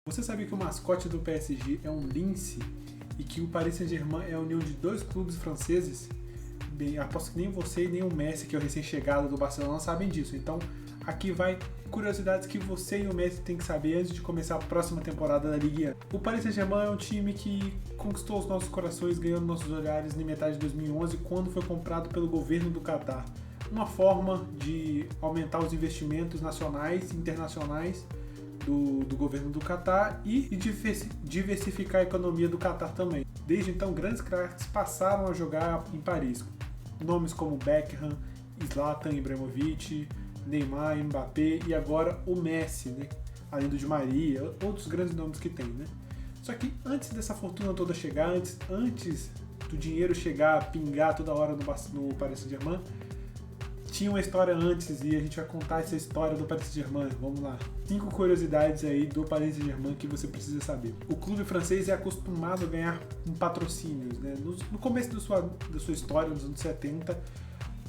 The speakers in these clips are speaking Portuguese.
Você sabia que o mascote do PSG é um lince e que o Paris Saint-Germain é a união de dois clubes franceses? Bem, aposto que nem você e nem o Messi, que é o recém-chegado do Barcelona, sabem disso. Então, aqui vai curiosidades que você e o Messi têm que saber antes de começar a próxima temporada da Ligue 1. O Paris Saint-Germain é um time que conquistou os nossos corações, ganhando nossos olhares na metade de 2011, quando foi comprado pelo governo do Catar. Uma forma de aumentar os investimentos nacionais e internacionais do governo do Catar e diversificar a economia do Catar também. Desde então, grandes craques passaram a jogar em Paris. Nomes como Beckham, Zlatan Ibrahimovic, Neymar, Mbappé e agora o Messi, né? Além do Di Maria, outros grandes nomes que tem, né? Só que antes dessa fortuna toda chegar, antes do dinheiro chegar, pingar toda hora no Paris Saint-Germain, tinha uma história antes e a gente vai contar essa história do Paris Saint-Germain. Vamos lá. 5 curiosidades aí do Paris Saint-Germain que você precisa saber. O clube francês é acostumado a ganhar patrocínios, né? No começo da sua história, nos anos 70,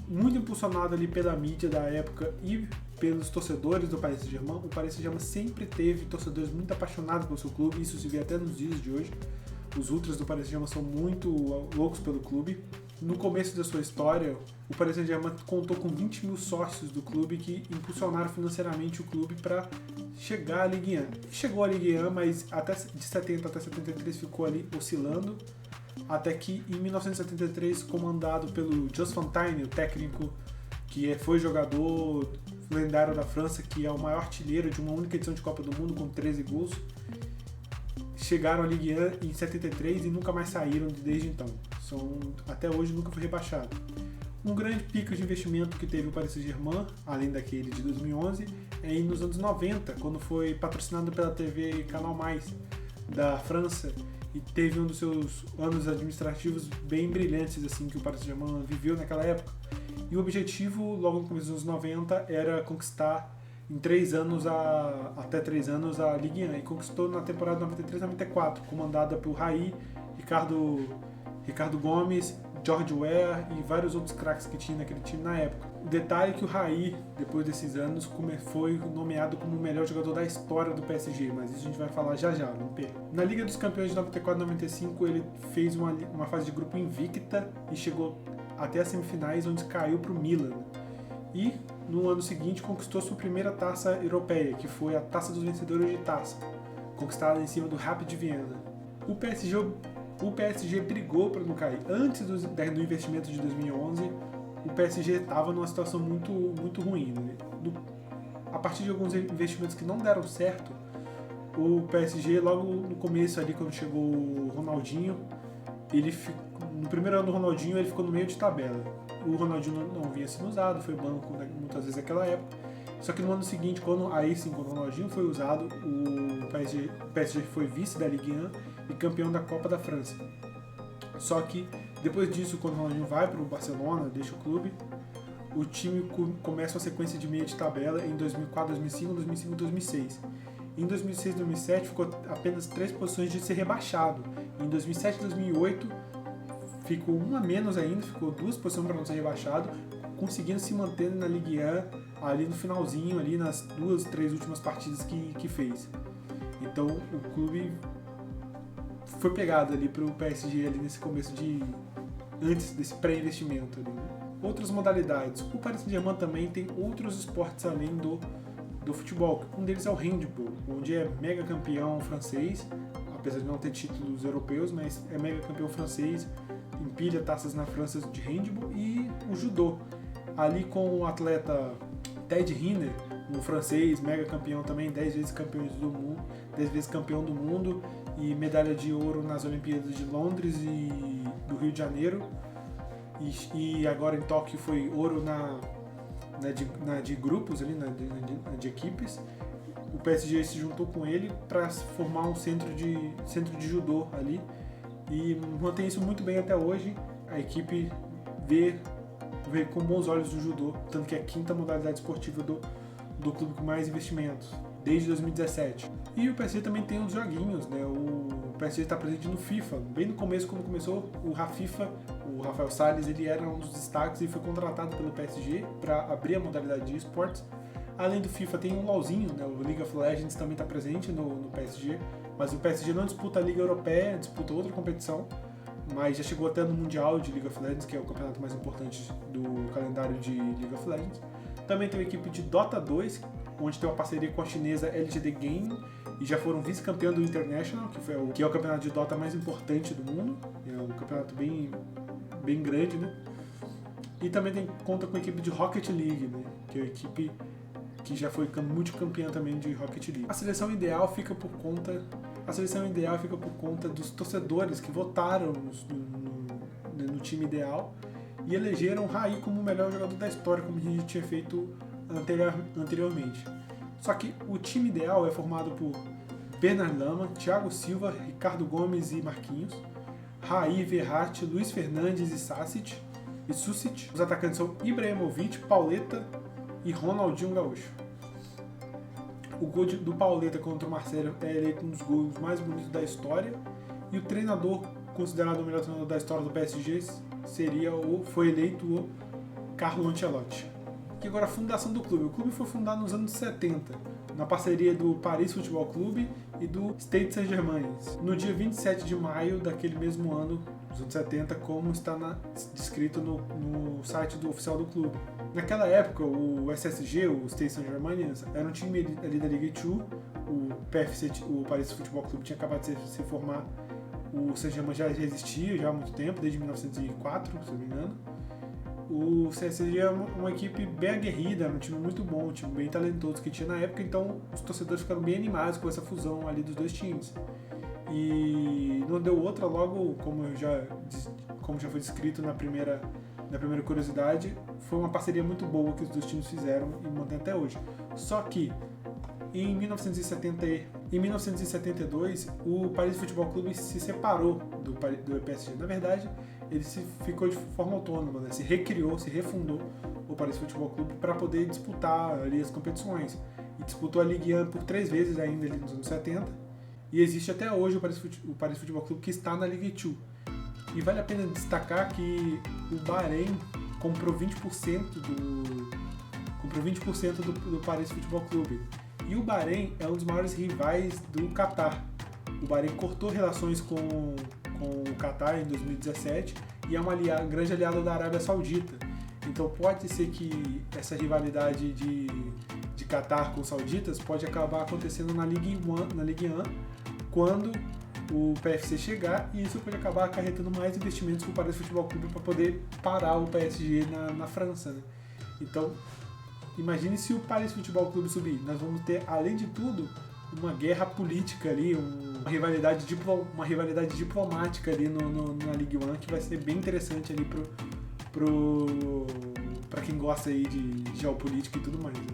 muito impulsionado ali pela mídia da época e pelos torcedores do Paris Saint-Germain, o Paris Saint-Germain sempre teve torcedores muito apaixonados pelo seu clube, isso se vê até nos dias de hoje. Os ultras do Paris Saint-Germain são muito loucos pelo clube. No começo da sua história, o Paris Saint-Germain contou com 20 mil sócios do clube que impulsionaram financeiramente o clube para chegar à Ligue 1. Chegou à Ligue 1, mas de 70 até 73 ficou ali oscilando, até que em 1973, comandado pelo Just Fontaine, o técnico que foi jogador lendário da França, que é o maior artilheiro de uma única edição de Copa do Mundo com 13 gols, chegaram à Ligue 1 em 73 e nunca mais saíram desde então. Até hoje nunca foi rebaixado. Um grande pico de investimento que teve o Paris Saint-Germain, além daquele de 2011, é nos anos 90, quando foi patrocinado pela TV Canal Mais da França e teve um dos seus anos administrativos bem brilhantes assim que o Paris Saint-Germain viveu naquela época. E o objetivo, logo no começo dos anos 90, era conquistar em até 3 anos a Ligue 1, e conquistou na temporada 93-94, comandada por Raí, Ricardo Gomes, George Weah e vários outros craques que tinha naquele time na época. O detalhe é que o Raí, depois desses anos, foi nomeado como o melhor jogador da história do PSG, mas isso a gente vai falar já, não perca. Na Liga dos Campeões de 94-95, ele fez uma fase de grupo invicta e chegou até as semifinais, onde caiu para o Milan. E no ano seguinte conquistou sua primeira taça europeia, que foi a Taça dos Vencedores de Taça, conquistada em cima do Rapid Viena. O PSG brigou para não cair. Antes do investimento de 2011, o PSG estava numa situação muito, muito ruim, né? A partir de alguns investimentos que não deram certo, o PSG, logo no começo ali, quando chegou o Ronaldinho, no primeiro ano do Ronaldinho ele ficou no meio de tabela. O Ronaldinho não vinha sendo usado, foi banco muitas vezes naquela época. Só que no ano seguinte, quando o Ronaldinho foi usado, o PSG foi vice da Ligue 1 e campeão da Copa da França. Só que depois disso, quando o Ronaldinho vai para o Barcelona, deixa o clube, o time começa uma sequência de meio de tabela em 2004, 2005, 2005 e 2006. Em 2006 e 2007 ficou apenas 3 posições de ser rebaixado. Em 2007 e 2008 ficou uma a menos ainda, ficou 2 posições para não ser rebaixado, conseguindo se manter na Ligue 1 ali no finalzinho, ali nas 2, 3 últimas partidas que fez. Então o clube foi pegado ali para o PSG ali nesse começo antes desse pré-investimento ali, né? Outras modalidades. O Paris Saint-Germain também tem outros esportes além do futebol. Um deles é o handball, onde é mega campeão francês, apesar de não ter títulos europeus, mas é mega campeão francês, empilha taças na França de handball. E o judô, ali com o atleta Ted Riner, um francês, mega campeão também, 10 vezes campeão do mundo e medalha de ouro nas Olimpíadas de Londres e do Rio de Janeiro. E agora em Tóquio foi ouro de grupos, ali, de equipes. O PSG se juntou com ele para formar um centro de judô ali e mantém isso muito bem até hoje. A equipe vê com bons olhos o judô, tanto que é a 5ª modalidade esportiva do clube com mais investimentos, desde 2017. E o PSG também tem os joguinhos, né? O PSG está presente no FIFA. Bem no começo, quando começou o Rafifa, o Rafael Salles, ele era um dos destaques e foi contratado pelo PSG para abrir a modalidade de esportes. Além do FIFA tem um LoLzinho, né? O League of Legends também está presente no PSG, mas o PSG não disputa a Liga Europeia, disputa outra competição, mas já chegou até no Mundial de League of Legends, que é o campeonato mais importante do calendário de League of Legends. Também tem uma equipe de Dota 2, onde tem uma parceria com a chinesa LGD Game, e já foram vice-campeão do International, que é o campeonato de Dota mais importante do mundo. É um campeonato bem grande, né? E também conta com a equipe de Rocket League, né? Que é a equipe que já foi multicampeã também de Rocket League. A seleção ideal fica por conta dos torcedores que votaram no time ideal e elegeram Raí como o melhor jogador da história, como a gente tinha feito anteriormente. Só que o time ideal é formado por Bernard Lama, Thiago Silva, Ricardo Gomes e Marquinhos, Raí, Verratti, Luiz Fernandes e Susic. Os atacantes são Ibrahimovic, Pauleta e Ronaldinho Gaúcho. O gol do Pauleta contra o Marcelo é eleito um dos gols mais bonitos da história, e o treinador, considerado o melhor treinador da história do PSG, foi eleito o Carlo Ancelotti. E agora a fundação do clube. O clube foi fundado nos anos 70, na parceria do Paris Futebol Clube e do Stade Saint-Germain, no dia 27 de maio daquele mesmo ano, dos anos 70, como está descrito no site oficial do clube. Naquela época, o SSG, o Stade Saint-Germain, era um time ali da Ligue 2, o Paris Futebol Clube tinha acabado de se formar, o Saint-Germain já existia já há muito tempo, desde 1904, se não me engano. O CSG é uma equipe bem aguerrida, era um time muito bom, um time bem talentoso que tinha na época, então os torcedores ficaram bem animados com essa fusão ali dos dois times. E não deu outra, logo, como já foi descrito na primeira curiosidade, foi uma parceria muito boa que os dois times fizeram e mantém até hoje. Só que em 1972, o Paris Futebol Clube se separou do PSG. Na verdade, ele ficou de forma autônoma, né? Se recriou, se refundou o Paris Futebol Clube para poder disputar ali as competições. E disputou a Ligue 1 por 3 vezes ainda ali nos anos 70. E existe até hoje o Paris Futebol Clube, que está na Ligue 2. E vale a pena destacar que o Bahrein comprou 20% do Paris Futebol Clube. E o Bahrein é um dos maiores rivais do Catar. O Bahrein cortou relações com o Catar em 2017 e é uma grande aliada da Arábia Saudita. Então pode ser que essa rivalidade de Catar com os sauditas pode acabar acontecendo na Ligue 1 quando o PFC chegar, e isso pode acabar acarretando mais investimentos para o Paris Futebol Clube para poder parar o PSG na França, né? Então, imagine se o Paris Futebol Clube subir. Nós vamos ter, além de tudo, uma guerra política ali, uma rivalidade diplomática ali na Ligue 1, que vai ser bem interessante ali para quem gosta aí de geopolítica e tudo mais, né?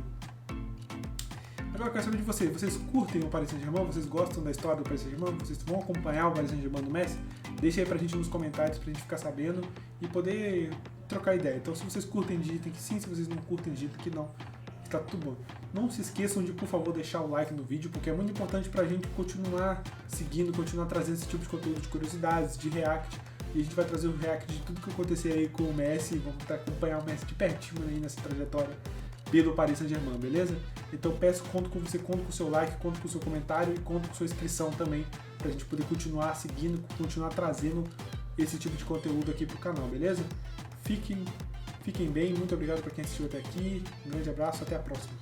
Agora eu quero saber de vocês. Vocês curtem o Paris Saint-Germain? Vocês gostam da história do Paris Saint-Germain? Vocês vão acompanhar o Paris Saint-Germain do Messi? Deixa aí pra gente nos comentários pra gente ficar sabendo e poder trocar ideia. Então, se vocês curtem, digitem que sim. Se vocês não curtem, digitem que não. Tá tudo bom. Não se esqueçam de, por favor, deixar o like no vídeo, porque é muito importante pra gente continuar seguindo, continuar trazendo esse tipo de conteúdo de curiosidades, de react. E a gente vai trazer o react de tudo que acontecer aí com o Messi. Vamos acompanhar o Messi de pertinho aí nessa trajetória pelo Paris Saint-Germain, beleza? Então peço, conto com você, conto com o seu like, conto com o seu comentário e conto com sua inscrição também, pra gente poder continuar seguindo, continuar trazendo esse tipo de conteúdo aqui pro canal, beleza? Fiquem bem, muito obrigado pra quem assistiu até aqui, um grande abraço, até a próxima.